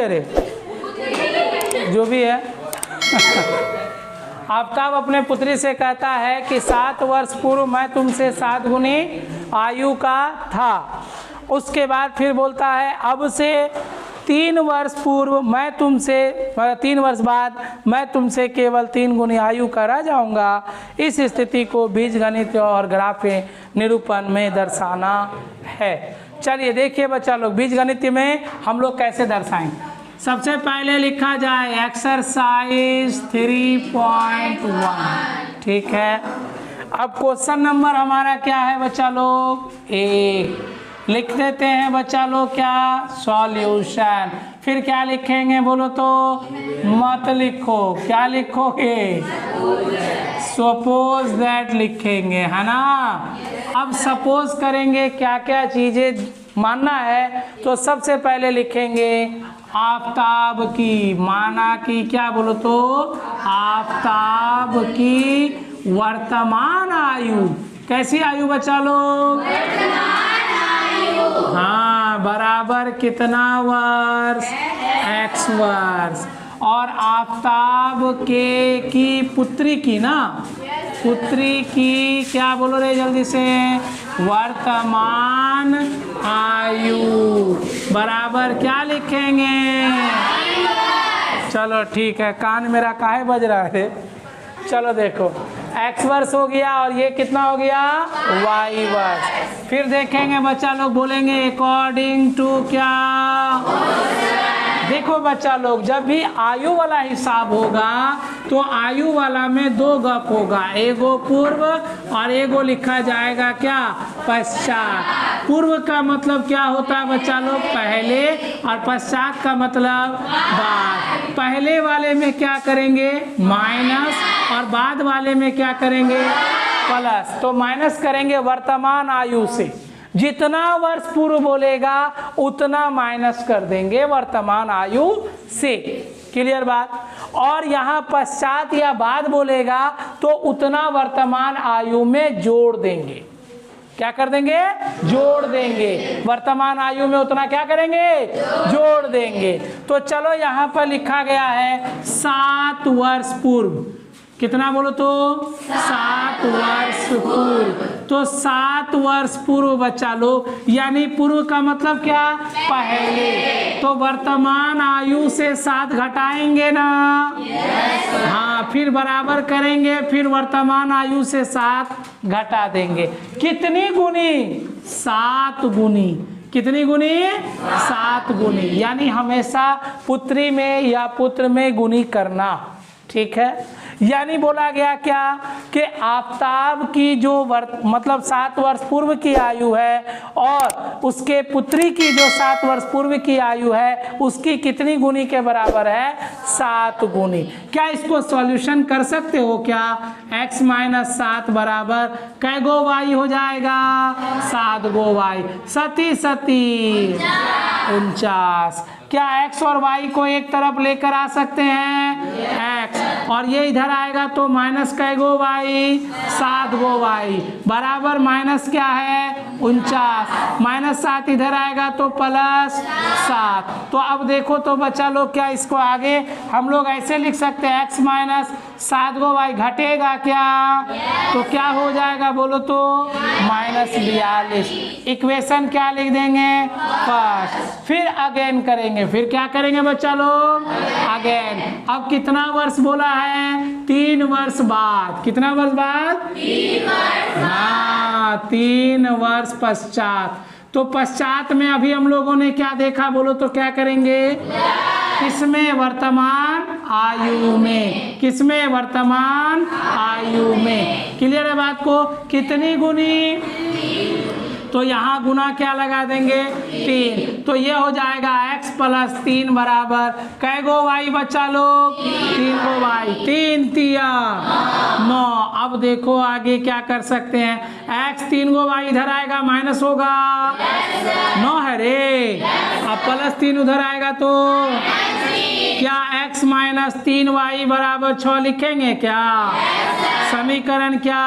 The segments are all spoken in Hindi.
रे, जो भी है। आफताब अपने पुत्री से कहता है कि 7 वर्ष पूर्व मैं तुमसे 7 गुनी आयु का था। उसके बाद फिर बोलता है अब से 3 वर्ष पूर्व मैं तुमसे 3 वर्ष बाद मैं तुमसे केवल 3 गुनी आयु का रह जाऊंगा। इस स्थिति को बीजगणित और ग्राफीय निरूपण में दर्शाना है। चलिए देखिए बच्चा लोग, बीजगणित में हम लोग कैसे दर्शाएं। सबसे पहले लिखा जाए एक्सरसाइज 3.1, ठीक है। अब क्वेश्चन नंबर हमारा क्या है बच्चा लोग, 1 लिख देते हैं बच्चा लोग, क्या सॉल्यूशन। फिर क्या लिखेंगे बोलो तो, मत लिखो, क्या लिखोगे, सपोज दैट लिखेंगे, है ना। अब सपोज करेंगे क्या क्या चीजें मानना है, तो सबसे पहले लिखेंगे आफताब की, माना की, क्या बोलो तो, आफताब की वर्तमान आयु। कैसी आयु बच्चा लोग, हाँ, बराबर कितना वर्ष, x वर्ष। और आफताब के की पुत्री की ना, पुत्री की क्या बोलो रे जल्दी से, वर्तमान आयु बराबर क्या लिखेंगे, चलो ठीक है। कान मेरा काहे बज रहा है। चलो देखो, x वर्ष हो गया और ये कितना हो गया, y वर्ष। फिर देखेंगे बच्चा लोग, बोलेंगे अकॉर्डिंग टू क्या, देखो बच्चा लोग, जब भी आयु वाला हिसाब होगा तो आयु वाला में 2 गप होगा, एगो पूर्व और एगो लिखा जाएगा क्या, पश्चात। पूर्व का मतलब क्या होता है बच्चा लोग, पहले, और पश्चात का मतलब बाद। पहले वाले में क्या करेंगे, माइनस, और बाद वाले में क्या करेंगे, प्लस। तो माइनस करेंगे वर्तमान आयु से, जितना वर्ष पूर्व बोलेगा उतना माइनस कर देंगे वर्तमान आयु से, क्लियर बात। और यहाँ पश्चात या बाद बोलेगा तो उतना वर्तमान आयु में जोड़ देंगे, क्या कर देंगे, जोड़ देंगे। वर्तमान आयु में उतना क्या करेंगे, जोड़ देंगे। तो चलो यहाँ पर लिखा गया है 7 वर्ष पूर्व, कितना बोलो तो, 7 वर्ष पूर्व। तो 7 वर्ष पूर्व बच्चा लोग, यानी पूर्व का मतलब क्या, पहले। तो वर्तमान आयु से 7 घटाएंगे ना, हाँ, फिर बराबर करेंगे, फिर वर्तमान आयु से 7 घटा देंगे। कितनी गुनी, 7 गुनी। कितनी गुनी, 7 गुनी। यानी हमेशा पुत्री में या पुत्र में गुनी करना, ठीक है। यानी बोला गया क्या कि आफताब की जो मतलब 7 वर्ष पूर्व की आयु है और उसके पुत्री की जो 7 वर्ष पूर्व की आयु है उसकी कितनी गुनी के बराबर है, 7 गुनी। क्या इसको सॉल्यूशन कर सकते हो क्या, x - 7 बराबर कै गो y हो जाएगा, 7 गो y। सती 49। क्या x और y को एक तरफ लेकर आ सकते हैं, x, और ये इधर आएगा तो माइनस कै गो y, 7 गो y बराबर माइनस क्या है, 49। -7 इधर आएगा तो +7। तो अब देखो तो बच्चा लोग, क्या इसको आगे हम लोग ऐसे लिख सकते हैं, x - 7 गो y घटेगा क्या, तो क्या हो जाएगा बोलो तो, -42। इक्वेशन क्या लिख देंगे, फर्स्ट। फिर अगेन करेंगे, फिर क्या करेंगे बच्चा लोग, अगेन। अब कितना वर्ष बोला है, 3 वर्ष बाद। कितना वर्ष बाद, 3 वर्ष, हाँ, 3 वर्ष पश्चात। तो पश्चात में अभी हम लोगों ने क्या देखा बोलो तो, क्या करेंगे, किसमें, वर्तमान आयु में। किसमें, वर्तमान आयु में। क्लियर है बात को। कितनी गुनी, तो यहाँ गुना क्या लगा देंगे, 3। तो ये हो जाएगा x + 3 बराबर कै गो y बच्चा लोग, 3 गो y। 3 तिया 9। अब देखो आगे क्या कर सकते हैं, x 3 गो y इधर आएगा, माइनस होगा, 9 है रे। अब +3 उधर आएगा तो क्या x - 3y बराबर 6 लिखेंगे क्या, समीकरण क्या,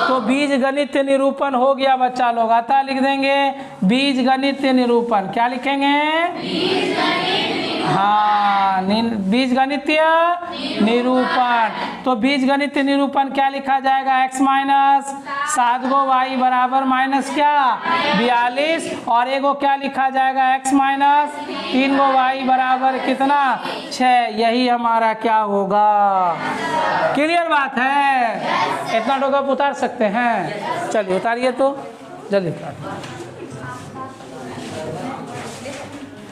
तो बीज गणित निरूपण हो गया बच्चा लोग। अतः लिख देंगे बीज गणित निरूपण। क्या लिखेंगे, बीजगणितीय निरूपण। तो बीजगणितीय निरूपण क्या लिखा जाएगा, x माइनस 7 गो y बराबर माइनस क्या 42, और एगो क्या लिखा जाएगा x माइनस 3 गो y बराबर कितना 6। यही हमारा क्या होगा। क्लियर बात है, इतना टोकप उतार सकते हैं। चलिए उतारिए तो जल्दी उतारिए।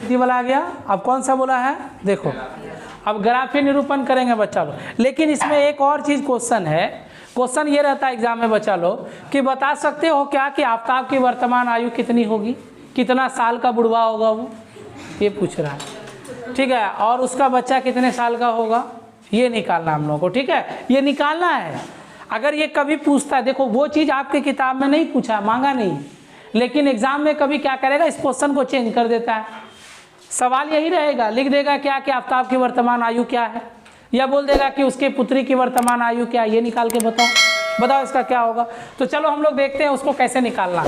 वाला आ गया। अब कौन सा बोला है, देखो अब ग्राफीय निरूपण करेंगे बच्चा लोग। लेकिन इसमें एक और चीज क्वेश्चन है, क्वेश्चन ये रहता है एग्जाम में बच्चा लोग कि बता सकते हो क्या कि आफताब की वर्तमान आयु कितनी होगी, कितना साल का बुढ़वा होगा वो, ये पूछ रहा है। ठीक है, और उसका बच्चा कितने साल का होगा, ये निकालना हम लोगों को। ठीक है, ये निकालना है। अगर ये कभी पूछता है, देखो वो चीज़ आपके किताब में नहीं पूछा, मांगा नहीं, लेकिन एग्जाम में कभी क्या करेगा, इस क्वेश्चन को चेंज कर देता है। सवाल यही रहेगा, लिख देगा क्या कि आफताब की वर्तमान आयु क्या है, या बोल देगा कि उसके पुत्री की वर्तमान आयु क्या है, ये निकाल के बताओ इसका क्या होगा। तो चलो हम लोग देखते हैं उसको कैसे निकालना।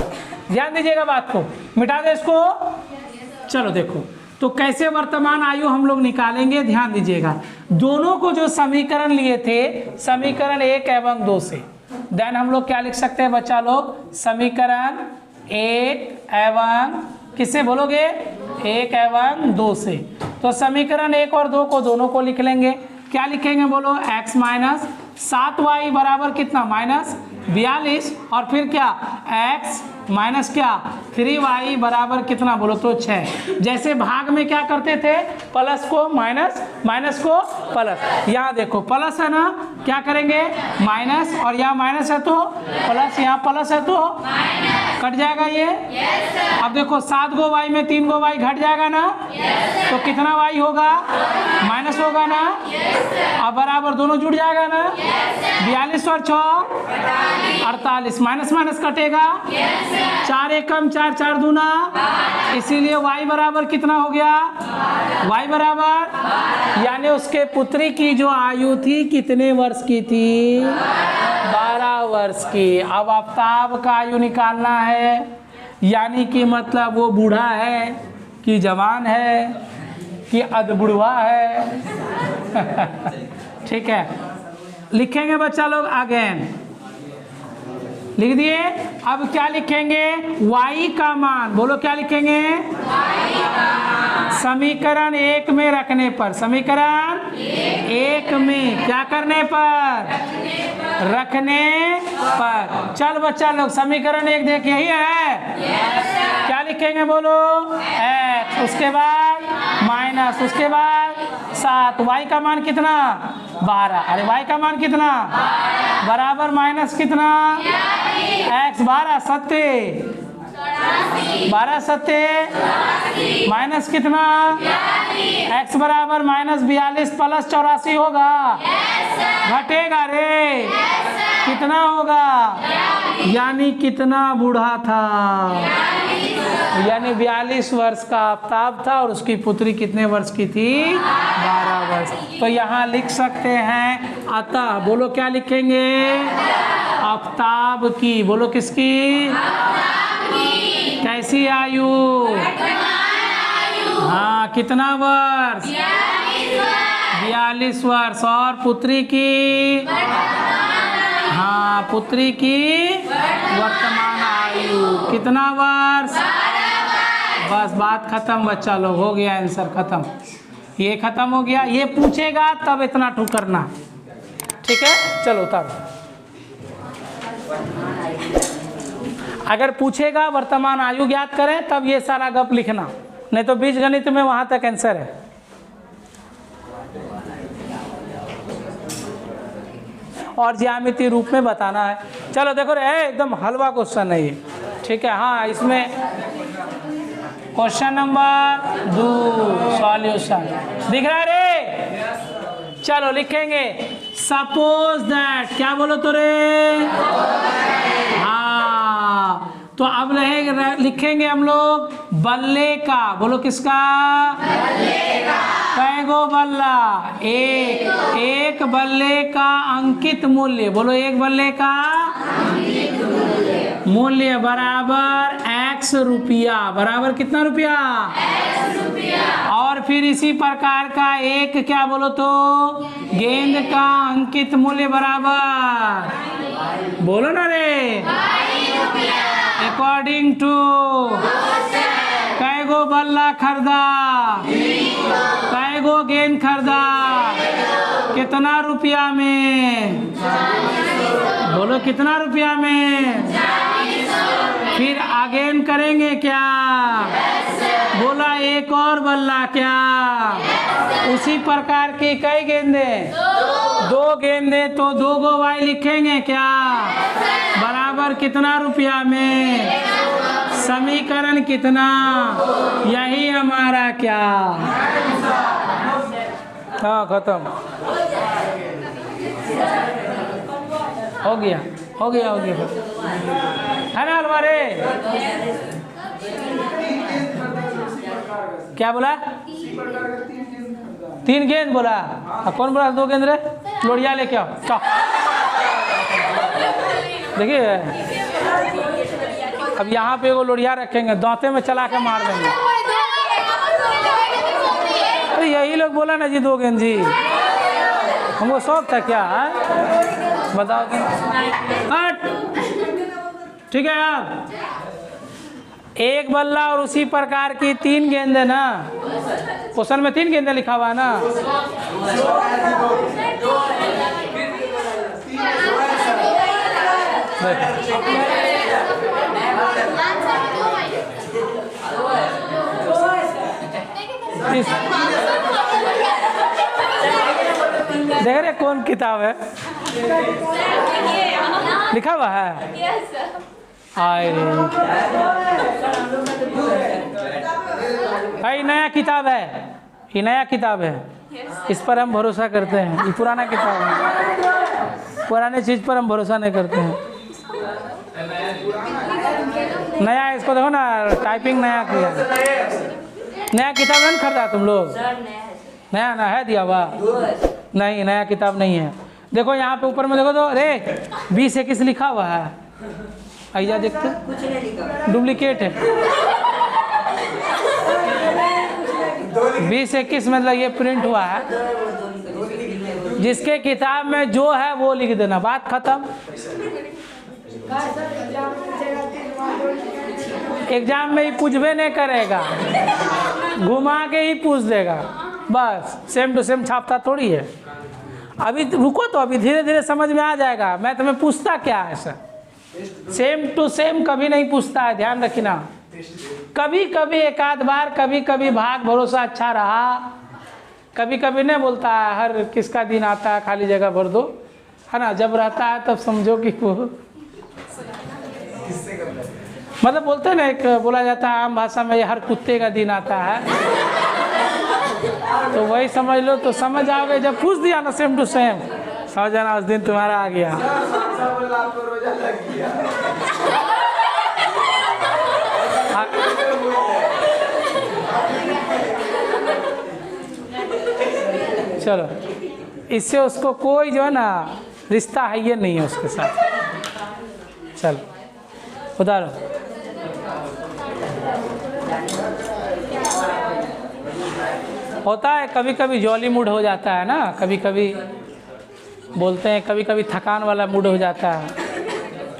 ध्यान दीजिएगा बात को, मिटा दे इसको। चलो देखो तो कैसे वर्तमान आयु हम लोग निकालेंगे, ध्यान दीजिएगा। दोनों को जो समीकरण लिए थे, समीकरण 1 एवं 2 से, देन हम लोग क्या लिख सकते हैं बच्चा लोग, समीकरण 1 एवं किससे बोलोगे, 1 एवं 2 से। तो समीकरण 1 और 2 को दोनों को लिख लेंगे। क्या लिखेंगे बोलो, x माइनस 7y बराबर कितना माइनस 42, और फिर क्या x माइनस क्या 3y बराबर कितना बोलो तो 6। जैसे भाग में क्या करते थे, प्लस को माइनस, माइनस को प्लस। यहाँ देखो प्लस है ना, क्या करेंगे माइनस, और यहाँ माइनस है तो प्लस, यहाँ प्लस है तो कट जाएगा ये। अब देखो 7 गो y में 3 गो y घट जाएगा ना, तो कितना y होगा, माइनस होगा ना। अब बराबर दोनों जुड़ जाएगा ना, 42 और 6 48, माइनस माइनस कटेगा, 4 एकम 4, 4 दूना, इसीलिए y बराबर कितना हो गया, y बराबर, यानी उसके पुत्री की जो आयु थी कितने वर्ष की थी, 12 वर्ष की। अब आफताब का आयु निकालना है, यानी कि मतलब वो बूढ़ा है कि जवान है कि अधबुढ़वा है। ठीक है, लिखेंगे बच्चा लोग अगेन, लिख दिए। अब क्या लिखेंगे, y का मान, बोलो क्या लिखेंगे, समीकरण 1 में रखने पर, समीकरण 1 में क्या करने पर, रखने पर। चल बच्चा लोग समीकरण 1 देख यही है, क्या लिखेंगे बोलो, x, उसके बाद माइनस, उसके बाद 7, y का मान कितना 12, अरे y का मान कितना बराबर माइनस कितना x 12 सत्य 12 सत्य माइनस कितना x बराबर माइनस 42 प्लस 84 होगा, घटेगा रे, कितना होगा, यानी कितना बूढ़ा था, यानी 42 वर्ष का आफताब था, और उसकी पुत्री कितने वर्ष की थी, 12 वर्ष। तो यहाँ लिख सकते हैं अतः, बोलो क्या लिखेंगे, आफताब की, बोलो किसकी, कैसी आयु, हाँ कितना वर्ष, 42 वर्ष, और पुत्री की, हाँ पुत्री की वर्तमान आयु कितना वर्ष, बस बात खत्म बच्चा लोग, हो गया आंसर खत्म, ये खत्म हो गया। ये पूछेगा तब इतना ठुक करना, ठीक है। चलो उतारो, अगर पूछेगा वर्तमान आयु ज्ञात करें तब ये सारा गप लिखना, नहीं तो बीजगणित में वहां तक आंसर है। और ज्यामितीय रूप में बताना है। चलो देखो रे, एकदम हलवा क्वेश्चन है ये, ठीक है। हाँ, इसमें क्वेश्चन नंबर 2 सॉल्यूशन दिख रहा है रे। चलो लिखेंगे सपोज दैट, क्या बोलो तो रे, हाँ तो अब लिखेंगे हम लोग बल्ले का, बोलो किसका, कैगो बल्ला, एक बल्ले का अंकित मूल्य, बोलो एक बल्ले का मूल्य बराबर x रुपया, बराबर कितना रुपया, x रुपया, और फिर इसी प्रकार का एक क्या बोलो तो गेंद का अंकित मूल्य बराबर, बोलो ना रे, अकॉर्डिंग टू कै गो बल्ला खरीदा, कै गो गेंद खरीदा, कितना रुपया में, बोलो कितना रुपया में। फिर अगेन करेंगे क्या, बोला एक और बल्ला क्या, उसी प्रकार की कई गेंदे, दो गेंदे तो दो गो वाई लिखेंगे क्या, बराबर कितना रुपया में, समीकरण कितना, यही हमारा क्या, हाँ खत्म हो गया हो गया हो गया है ना हमारे। क्या बोला, तीन गेंद बोला, कौन बोला दो गेंद रे, लोढ़िया लेके आओ क्या, देखिए अब यहाँ पे वो लोढ़िया रखेंगे, दांते में चला के मार देंगे। अरे यही लोग बोला ना जी दो गेंद जी, हमको शौक था क्या है? बताओ ठीक है यार, एक बल्ला और उसी प्रकार की तीन गेंदे ना, क्वेश्चन में तीन गेंदे लिखा हुआ है ना, देख रहे कौन किताब है लिखा हुआ है, आए भाई नया किताब है, ये नया किताब है, इस पर हम भरोसा करते हैं, ये पुराना किताब है, पुराने चीज पर हम भरोसा नहीं करते हैं। नया इसको देखो ना, टाइपिंग नया किया, नया किताब नहीं खरीदा तुम लोग, नया ना है दिया हुआ, नहीं नया किताब नहीं है। देखो यहाँ पे ऊपर में देखो तो, अरे 20-21 लिखा हुआ है, आइजा देखते, डुप्लीकेट है, 20-21 मतलब ये प्रिंट हुआ है, जिसके किताब में जो है वो लिख देना, बात खत्म। एग्जाम में ही पूछबे नहीं करेगा, घुमा के ही पूछ देगा, बस सेम टू सेम छापता थोड़ी है। अभी रुको तो, अभी धीरे धीरे समझ में आ जाएगा। मैं तुम्हें पूछता क्या है सर, सेम टू सेम कभी नहीं पूछता है, ध्यान रखना। कभी कभी एक आध बार, कभी कभी भाग भरोसा अच्छा रहा, कभी कभी नहीं बोलता है हर किसका दिन आता है खाली जगह भर दो, है ना, जब रहता है तब समझो कि वो मतलब बोलते हैं ना, एक बोला जाता है आम भाषा में, हर कुत्ते का दिन आता है, तो वही समझ लो, तो समझ आओगे। जब पूछ दिया ना सेम टू सेम, समझ जाना उस दिन तुम्हारा आ गया। चलो, इससे उसको कोई जो है ना रिश्ता है ये नहीं है उसके साथ। चलो उदाहरण, होता है कभी कभी जॉली मूड हो जाता है ना, कभी कभी बोलते हैं, कभी कभी थकान वाला मूड हो जाता है।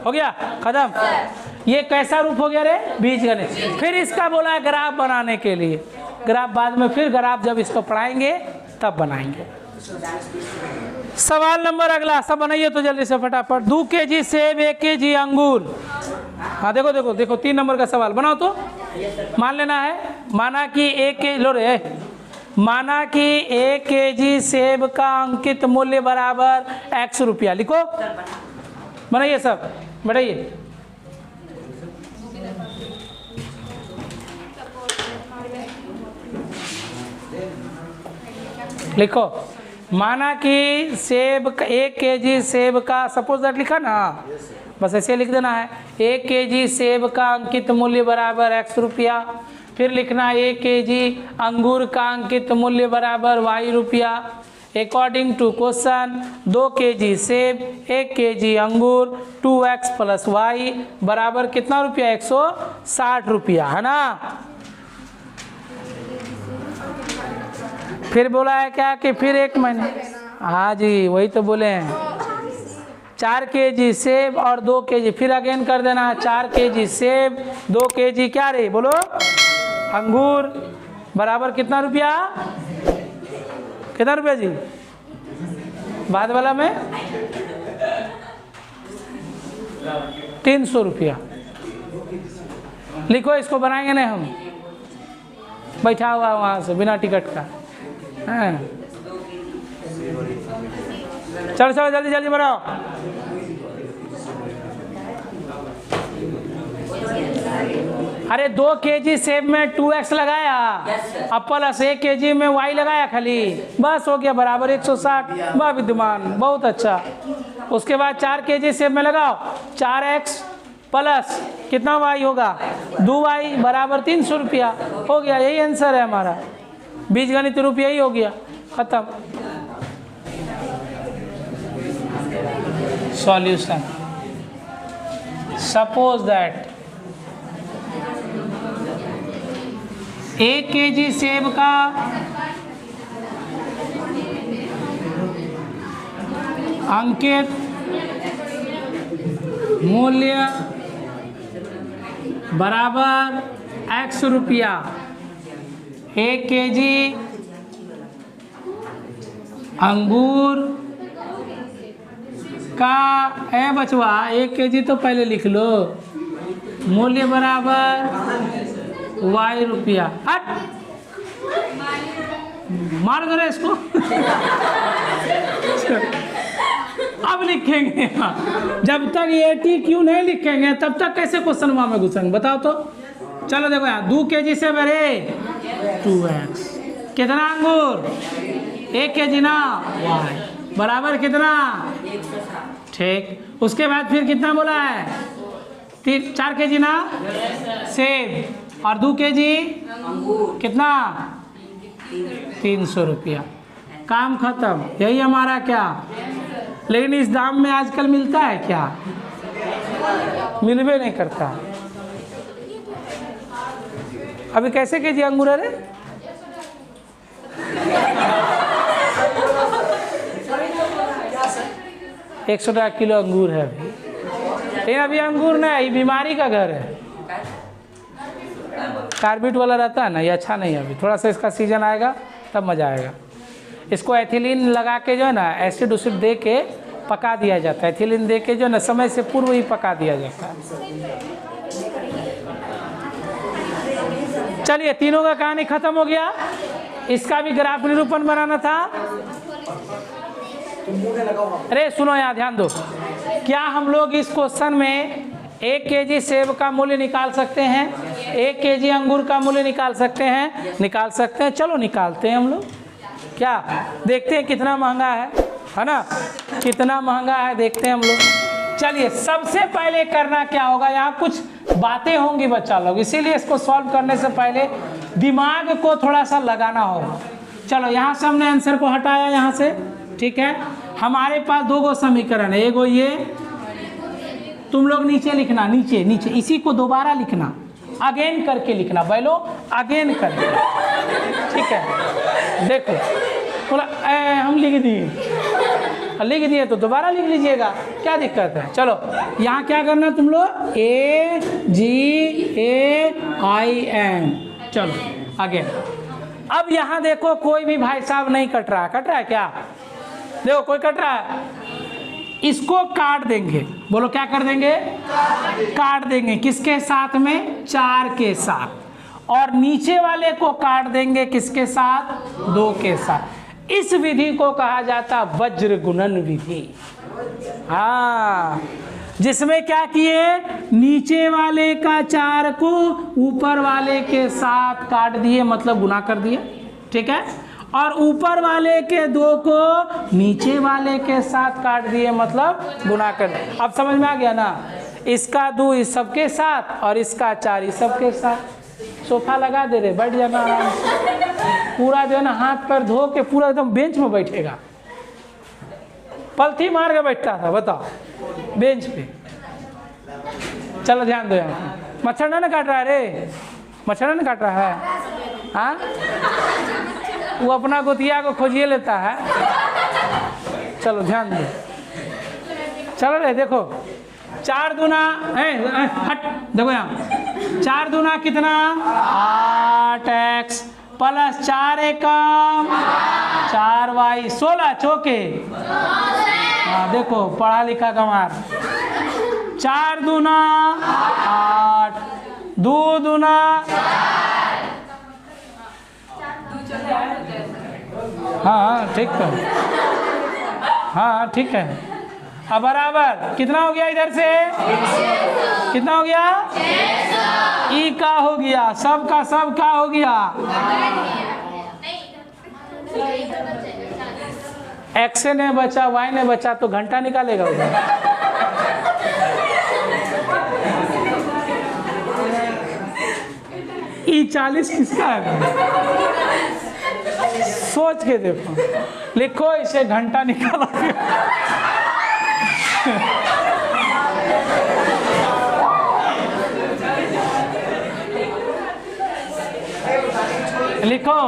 हो गया खत्म। ये कैसा रूप हो गया रे, बीजगणित। फिर इसका बोला है ग्राफ बनाने के लिए, ग्राफ बाद में, फिर ग्राफ जब इसको पढ़ाएंगे तब बनाएंगे। सवाल नंबर अगला, सब बनाइए तो जल्दी से फटाफट। 2 kg सेब, 1 kg अंगूर। हाँ देखो देखो देखो, 3 नंबर का सवाल बनाओ तो। मान लेना है, माना कि 1 लो रे, माना कि 1 kg सेब का अंकित मूल्य बराबर x रुपया। लिखो, बनाइए सब, बढ़ाइए। लिखो, माना कि सेब 1 kg सेब का, सपोज दैट लिखा ना, बस ऐसे लिख देना है। 1 kg सेब का अंकित मूल्य बराबर x रुपया। फिर लिखना 1 kg अंगूर का अंकित मूल्य बराबर y रुपया। अकॉर्डिंग टू क्वेश्चन 2 kg सेब, 1 kg अंगूर, 2x + y बराबर कितना रुपया, 160 रुपया, है ना। फिर बोला है क्या कि फिर 1 महीने, हाँ जी वही तो बोले हैं। 4 kg सेब और 2 kg, फिर अगेन कर देना है 4 kg सेब 2 kg क्या रे बोलो अंगूर, बराबर कितना रुपया, कितना रुपया जी बाद वाला में 300 रुपया। लिखो इसको, बनाएंगे नहीं हम, बैठा हुआ वहाँ से बिना टिकट का। हाँ चलो चलो जल्दी जल्दी बढ़ाओ। अरे 2 kg सेब में 2x लगाया, अब प्लस 1 kg में y लगाया खाली, बस हो गया बराबर 160। वाह विद्यमान, बहुत अच्छा। उसके बाद 4 kg सेब में लगाओ 4x प्लस कितना y होगा 2y बराबर 300 रुपया। हो गया, यही आंसर है हमारा, बीजगणित रूप यही हो गया, खत्म। सॉल्यूशन, सपोज दैट 1 kg सेब का अंकित मूल्य बराबर x रुपया। 1 kg अंगूर का बचवा 1 kg तो पहले लिख लो, मूल्य बराबर y रुपया। हट मार दो इसको। अब लिखेंगे, जब तक ये TQ नहीं लिखेंगे तब तक कैसे क्वेश्चन में घुसेंगे बताओ तो। चलो देखो यहाँ 2 kg से बरे 2x, कितना अंगूर 1 kg ना y बराबर कितना, ठीक। उसके बाद फिर कितना बोला है 4 kg ना सेब और 2 kg कितना 300 रुपया, काम खत्म। यही हमारा क्या, लेकिन इस दाम में आजकल मिलता है क्या, मिलवे नहीं करता। अभी कैसे kg अंगूर है रे 100 टका किलो अंगूर है अभी, लेकिन अभी अंगूर नहीं, बीमारी का घर है। कार्बिट वाला रहता है ना, ये अच्छा नहीं है। अभी थोड़ा सा इसका सीजन आएगा तब मज़ा आएगा। इसको एथिलीन लगा के जो है ना, एसिड उसिड दे के पका दिया जाता है। एथिलीन दे के जो है ना समय से पूर्व ही पका दिया जाता है। चलिए तीनों का कहानी खत्म हो गया। इसका भी ग्राफ निरूपण बनाना था। अरे सुनो यहाँ ध्यान दो, क्या हम लोग इस क्वेश्चन में 1 kg सेब का मूल्य निकाल सकते हैं, 1 kg अंगूर का मूल्य निकाल सकते हैं? निकाल सकते हैं, चलो निकालते हैं हम लोग। क्या देखते हैं कितना महंगा है ना, कितना महंगा है देखते हैं हम लोग। चलिए सबसे पहले करना क्या होगा, यहाँ कुछ बातें होंगी बच्चा लोग, इसीलिए इसको सॉल्व करने से पहले दिमाग को थोड़ा सा लगाना होगा। चलो यहाँ से हमने आंसर को हटाया यहाँ से, ठीक है। हमारे पास 2 गो समीकरण है, एगो ये, तुम लोग नीचे लिखना, नीचे नीचे इसी को दोबारा लिखना, अगेन करके लिखना, बोलो अगेन करके, ठीक है। देखो बोला हम लिख दिए तो दोबारा लिख लीजिएगा, क्या दिक्कत है। चलो यहाँ क्या करना तुम लोग, AGAIN, चलो अगेन। अब यहाँ देखो कोई भी भाई साहब नहीं कट रहा है क्या, देखो कोई कट रहा है, इसको काट देंगे। बोलो क्या कर देंगे, काट देंगे। किसके साथ में, 4 के साथ। और नीचे वाले को काट देंगे किसके साथ, 2 के साथ। इस विधि को कहा जाता वज्र गुणन विधि। हाँ, जिसमें क्या किए, नीचे वाले का 4 को ऊपर वाले के साथ काट दिए, मतलब गुना कर दिए, ठीक है। और ऊपर वाले के 2 को नीचे वाले के साथ काट दिए, मतलब गुना कर दिए। अब समझ में आ गया ना, इसका 2 इस सबके साथ और इसका 4 इस सबके साथ। सोफा लगा दे रहे, बैठ जाना आराम से, पूरा जो है ना हाथ पैर धो के पूरा एकदम बेंच में बैठेगा। पलथी मार के बैठता था, बताओ बेंच पे। चलो ध्यान दो, यहाँ मच्छर ना काट रहा है रे, मच्छर ना काट रहा है, हाँ वो अपना गोतिया को खोजिए लेता है। चलो ध्यान दो, चलो रे देखो, 4 दूना हट, देखो यहाँ 4 दूना कितना 8x प्लस 4 एकम 4y 16 चौके। हाँ देखो पढ़ा लिखा गंवार, 4 दूना 8, 2 दूना हाँ ठीक है, हाँ ठीक है। अब बराबर कितना हो गया इधर से, कितना हो गया ई का हो गया, सब का सब का हो गया, एक्स ने बचा वाई ने बचा, तो घंटा निकालेगा उधर। ई 40 किसका है, सोच के देखो, लिखो इसे घंटा निकाला। लिखो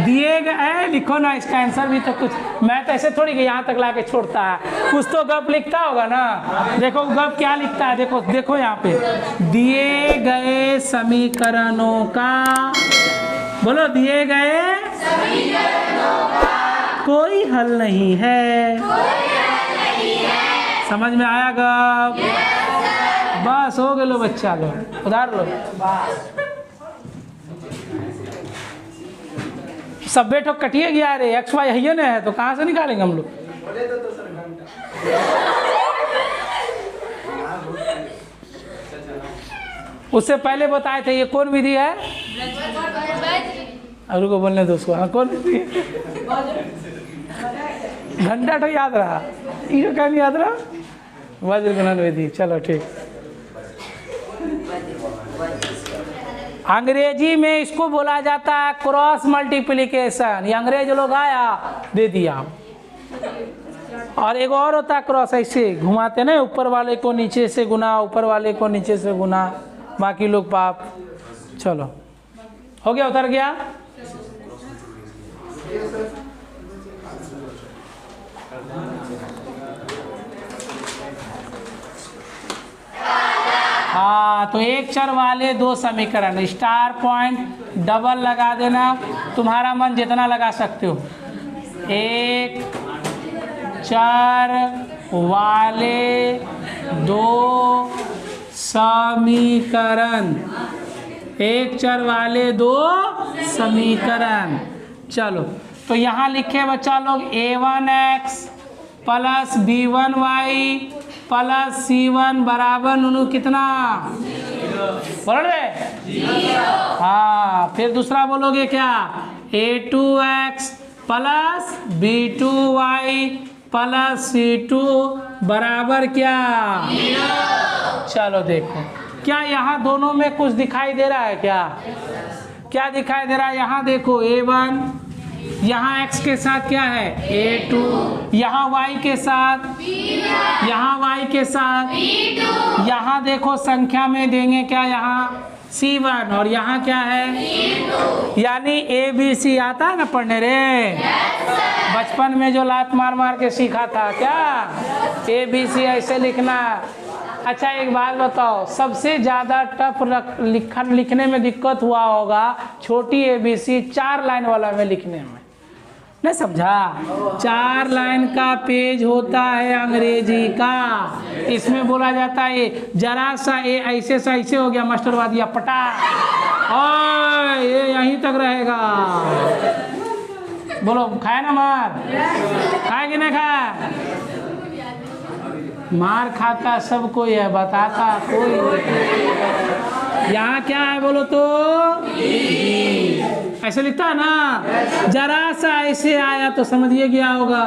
दिए गए, लिखो ना इसका आंसर भी। तो कुछ मैं तो ऐसे थोड़ी कि यहाँ तक लाके छोड़ता है, कुछ तो गप लिखता होगा ना। देखो गप क्या लिखता है, देखो देखो यहाँ पे, दिए गए समीकरणों का, बोलो दिए गए समीकरणों का कोई हल नहीं है, समझ में आया गप? बस हो गए लो बच्चा लो, उधार लो। सब बेटो कटिए गया रे, एक्स वाई है ना है, तो कहाँ से निकालेंगे हम लोग? उससे पहले बताए थे ये कौन विधि है, और को बोलने दो उसको, हाँ कौन विधि है? घंटा तो याद रहा, ये क्या नहीं याद रहा, वज्र गुणन विधि। चलो ठीक, अंग्रेजी में इसको बोला जाता है क्रॉस मल्टीप्लिकेशन। ये अंग्रेज लोग आया दे दिया। और एक और होता है क्रॉस, ऐसे घुमाते ना, ऊपर वाले को नीचे से गुना, ऊपर वाले को नीचे से गुना, बाकी लोग पाप। चलो हो गया, उतर गया। हाँ तो एक चर वाले 2 समीकरण, स्टार पॉइंट डबल लगा देना, तुम्हारा मन जितना लगा सकते हो। एक चर वाले 2 समीकरण, एक चर वाले 2 समीकरण। चलो तो यहाँ लिखे बच्चा लोग a1x plus b1y plus c1 बराबर नूनू कितना, बोल रहे? हाँ फिर दूसरा बोलोगे क्या, a2x plus b2y plus c2 बराबर क्या, चलो देखो क्या यहाँ दोनों में कुछ दिखाई दे रहा है, क्या क्या दिखाई दे रहा है? यहाँ देखो a1, यहाँ x के साथ क्या है a2, यहाँ y के साथ, यहाँ y के साथ, यहाँ देखो संख्या में देंगे क्या, यहाँ c1 और यहाँ क्या है, यानी a b c आता है ना पढ़ने रे, बचपन में जो लात मार मार के सीखा था क्या, a b c ऐसे लिखना। अच्छा एक बात बताओ, सबसे ज़्यादा टफ लिखने में दिक्कत हुआ होगा छोटी ABC 4 लाइन वाला में लिखने में, नहीं समझा? 4 लाइन का पेज होता है अंग्रेजी का, इसमें बोला जाता है जरा सा ए ऐसे सा ऐसे हो गया, मास्टर वाद दिया पटा, और ये यहीं तक रहेगा। बोलो खाए ना मार, खाए कि नहीं खाए? मार खाता सब कोई है, बताता कोई नहीं। यहाँ क्या है बोलो तो, ऐसे लिखता है ना, जरा सा ऐसे आया तो समझिए क्या होगा।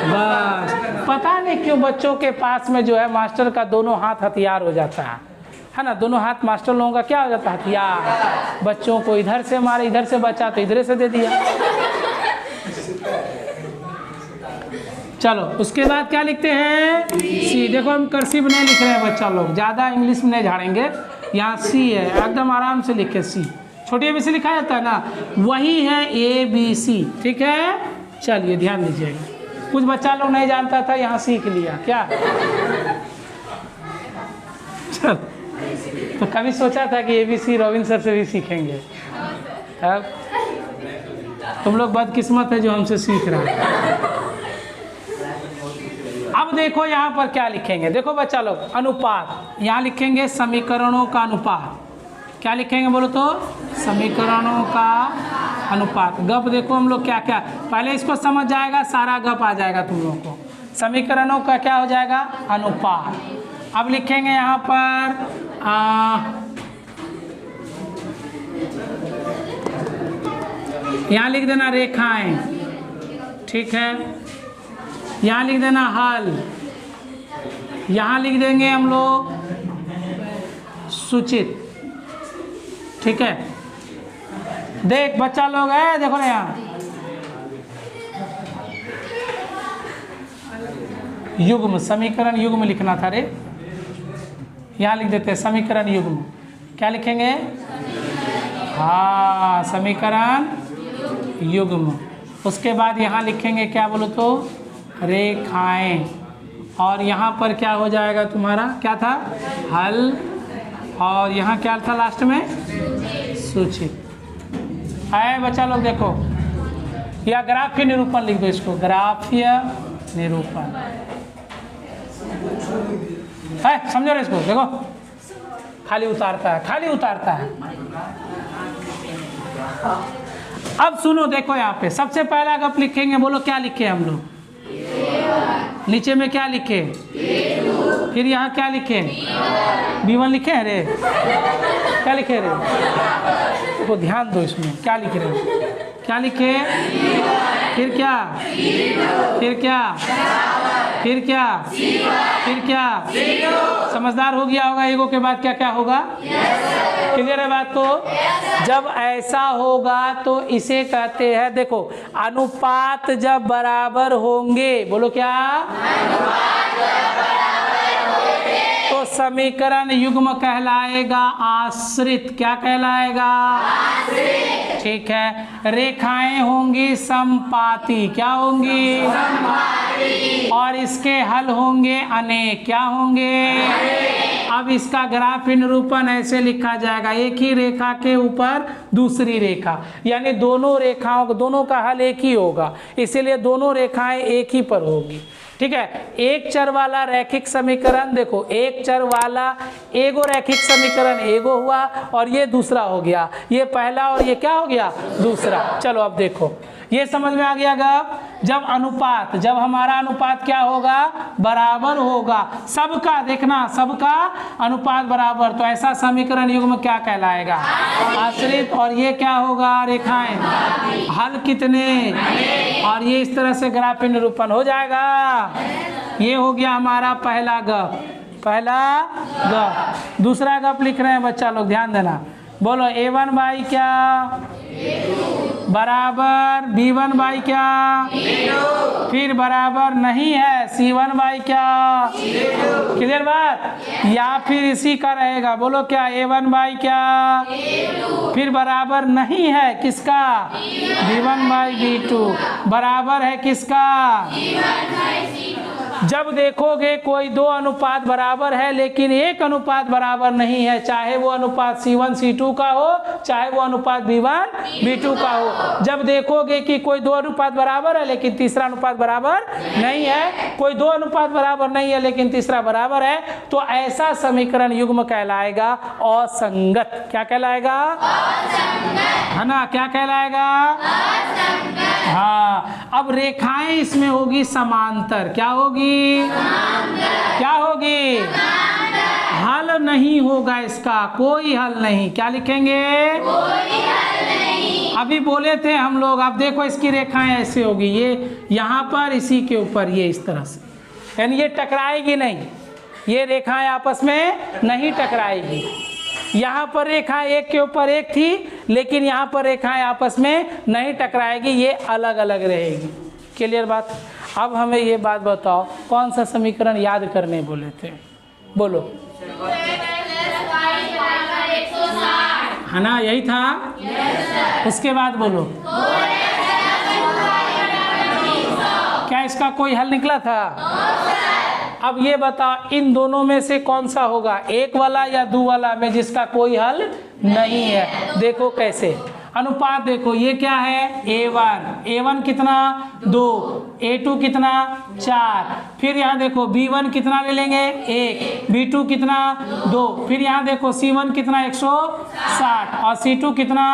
बस पता नहीं क्यों बच्चों के पास में जो है मास्टर का दोनों हाथ हथियार हो जाता है ना, दोनों हाथ मास्टर लोगों का क्या हो जाता है, हथियार। बच्चों को इधर से मारे, इधर से बचा तो इधर से दे दिया। चलो उसके बाद क्या लिखते हैं, सी। देखो हम कर्सिव नहीं लिख रहे हैं बच्चा लोग, ज़्यादा इंग्लिश में नहीं झाड़ेंगे। यहाँ सी है, एकदम आराम से लिखे सी, छोटी ABC लिखा जाता है ना, वही है ABC। ठीक है, चलिए ध्यान दीजिएगा। कुछ बच्चा लोग नहीं जानता था, यहाँ सीख लिया क्या? चल, तो कभी सोचा था कि ABC रोबिन सर से भी सीखेंगे? अब तुम लोग बदकिस्मत है जो हमसे सीख रहा है। अब देखो यहाँ पर क्या लिखेंगे, देखो बच्चा लोग, अनुपात। यहाँ लिखेंगे समीकरणों का अनुपात। क्या लिखेंगे बोलो तो? समीकरणों का अनुपात। गप देखो हम लोग क्या क्या, पहले इसको समझ जाएगा, सारा गप आ जाएगा तुम लोगों को। समीकरणों का क्या हो जाएगा? अनुपात। अब लिखेंगे यहाँ पर यहाँ लिख देना रेखाएं। ठीक है, यहाँ लिख देना हल। यहाँ लिख देंगे हम लोग सूचित। ठीक है, देख बच्चा लोग है, देखो ना यहाँ युग्म, समीकरण युग्म लिखना था रे। यहाँ लिख देते हैं समीकरण युग्म। क्या लिखेंगे? हाँ, समीकरण युग्म। उसके बाद यहाँ लिखेंगे क्या बोलो तो? रेखाएं। और यहाँ पर क्या हो जाएगा तुम्हारा? क्या था? हल। और यहाँ क्या था लास्ट में? सूचित। है बच्चा लोग, देखो या ग्राफीय निरूपण लिख दो इसको, ग्राफीय निरूपण है, समझो इसको। देखो खाली उतारता है, खाली उतारता है। अब सुनो, देखो यहाँ पे सबसे पहला गप लिखेंगे, बोलो क्या लिखे हम लोग? नीचे में क्या लिखे? फिर यहाँ क्या लिखे? B1 लिखे हैं रे। क्या लिखे रे? तो ध्यान दो इसमें, क्या लिख रहे हो? क्या लिखे? फिर क्या? फिर क्या? फिर क्या? फिर क्या? समझदार हो गया होगा। एगो के बाद क्या क्या होगा? क्लियर है बात? तो जब ऐसा होगा तो इसे कहते हैं, देखो अनुपात जब बराबर होंगे, बोलो क्या? तो समीकरण युग्म कहलाएगा आश्रित। क्या कहलाएगा? आश्रित। ठीक है, रेखाएं होंगी समपाती। क्या होंगी? समपाती। और इसके हल होंगे अनेक। क्या होंगे? अब इसका ग्राफीय निरूपण ऐसे लिखा जाएगा, एक ही रेखा के ऊपर दूसरी रेखा, यानी दोनों रेखाओं, दोनों का हल एक ही होगा, इसीलिए दोनों रेखाएं एक ही पर होगी। ठीक है, एक चर वाला रैखिक समीकरण, देखो एक चर वाला एगो रैखिक समीकरण एगो हुआ और ये दूसरा हो गया, ये पहला और ये क्या हो गया? दूसरा। चलो अब देखो, ये समझ में आ गया गा? जब अनुपात, जब हमारा अनुपात क्या होगा? बराबर होगा, सबका देखना, सबका अनुपात बराबर, तो ऐसा समीकरण युग्म क्या कहलाएगा? आश्रित। और ये क्या होगा? रेखाएं। हल कितने? और ये इस तरह से ग्राफीय निरूपण हो जाएगा। ये हो गया हमारा पहला गप, पहला गप। दूसरा गप लिख रहे हैं बच्चा लोग, ध्यान देना। बोलो A1 बाई क्या? बराबर B1 बाई क्या? फिर बराबर नहीं है C1 बाई क्या? क्लियर बात? या फिर इसी का रहेगा, बोलो क्या? A1 बाई क्या? फिर बराबर नहीं है किसका? B1 by B2। बराबर है किसका? जब देखोगे कोई दो अनुपात बराबर है लेकिन एक अनुपात बराबर नहीं है, चाहे वो अनुपात C1 C2 का हो, चाहे वो अनुपात B1 B2 का हो, जब देखोगे कि कोई दो अनुपात बराबर है लेकिन तीसरा अनुपात बराबर नहीं है, कोई दो अनुपात बराबर नहीं है लेकिन तीसरा बराबर है, तो ऐसा समीकरण युग्म कहलाएगा असंगत। क्या कहलाएगा? है ना? क्या कहलाएगा? हाँ। अब रेखाएं इसमें होगी समांतर। क्या होगी? क्या होगी? हल नहीं होगा इसका, कोई हल नहीं। क्या लिखेंगे? कोई हल नहीं। अभी बोले थे हम लोग, अब देखो इसकी रेखाएं ऐसे होगी, ये यहाँ पर, इसी के ऊपर, ये इस तरह से, यानी ये टकराएगी नहीं, ये रेखाएं आपस में नहीं टकराएगी। यहाँ पर रेखाएं एक के ऊपर एक थी लेकिन यहाँ पर रेखाएं आपस में नहीं टकराएगी, ये अलग अलग रहेगी। क्लियर बात? अब हमें ये बात बताओ, कौन सा समीकरण याद करने बोले थे? बोलो। है ना, यही था। उसके बाद बोलो, क्या इसका कोई हल निकला था? अब ये बताओ इन दोनों में से कौन सा होगा, एक वाला या दो वाला में जिसका कोई हल नहीं है? देखो कैसे, अनुपात देखो, ये क्या है A1 कितना 2, A2 कितना 4, फिर यहाँ देखो B1 कितना ले लेंगे 1, B2 कितना 2, फिर यहाँ देखो C1 कितना 160 और C2 कितना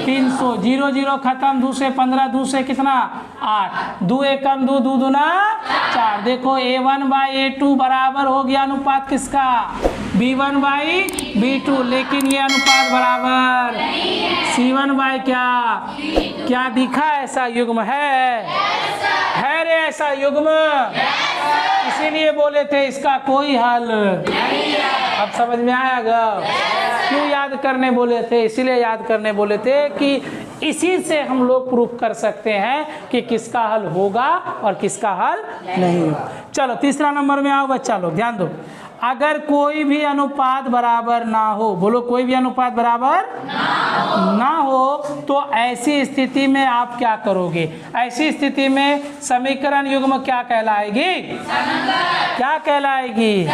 300, 0 0 खत्म, 2 से 15, 2 से कितना 8, 2 एकम 2, 2 दूना 4। देखो A1/A2 बराबर हो गया अनुपात किसका, B1/B2, लेकिन ये अनुपात बराबर C1 बाय क्या दिखा, ऐसा युग्म है रे, ऐसा युग्म, इसीलिए बोले थे इसका कोई हल। अब समझ में आएगा क्यों याद करने बोले थे? इसीलिए याद करने बोले थे कि इसी से हम लोग प्रूफ कर सकते हैं कि किसका हल होगा और किसका हल नहीं। चलो तीसरा नंबर में आओ बच्चा लोग, ध्यान दो। अगर कोई भी अनुपात बराबर ना हो, बोलो कोई भी अनुपात बराबर ना हो तो ऐसी स्थिति में आप क्या करोगे? ऐसी स्थिति में समीकरण युग्म क्या कहलाएगी? क्या कहलाएगी?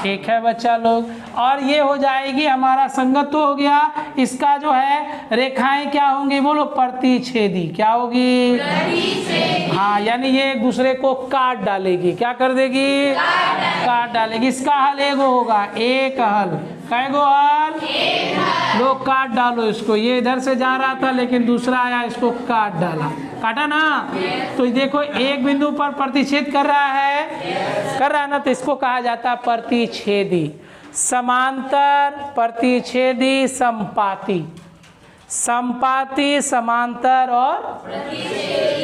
ठीक है बच्चा लोग, और ये हो जाएगी हमारा संगत तो हो गया, इसका जो है रेखाएं क्या होंगी, बोलो प्रतिच्छेदी। क्या होगी? हाँ, यानी ये एक दूसरे को काट डालेगी। क्या कर देगी? काट डालेगी। इसका हल एगो होगा, एक हल। कैगो हल? लोग काट डालो इसको, ये इधर से जा रहा था लेकिन दूसरा आया, इसको काट डाला, काटा ना, तो देखो एक बिंदु पर प्रतिच्छेद कर रहा है ना, तो इसको कहा जाता है प्रतिच्छेदी। समांतर, प्रतिच्छेदी, संपाती। संपाती, समांतर और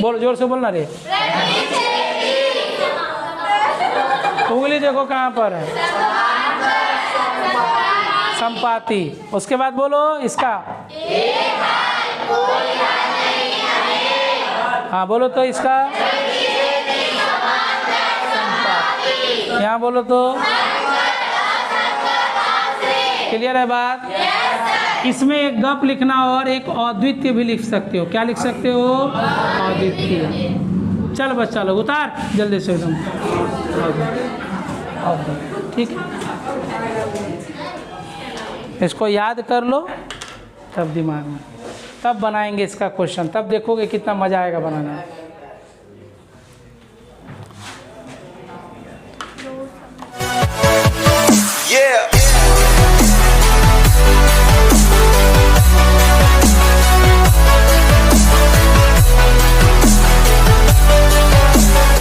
बोलो, जोर से बोलना रे। उंगली देखो कहाँ पर है, संपाती। उसके बाद बोलो इसका, हाँ बोलो तो इसका, यहाँ बोलो तो, क्लियर है बात? इसमें एक गप लिखना और एक अद्वितीय भी लिख सकते हो। क्या लिख सकते हो? अद्वितीय। चल बच्चा लोग उतार जल्दी से एकदम, ठीक है, इसको याद कर लो तब दिमाग में, तब बनाएंगे इसका क्वेश्चन, तब देखोगे कितना मजा आएगा बनाना। Yeah.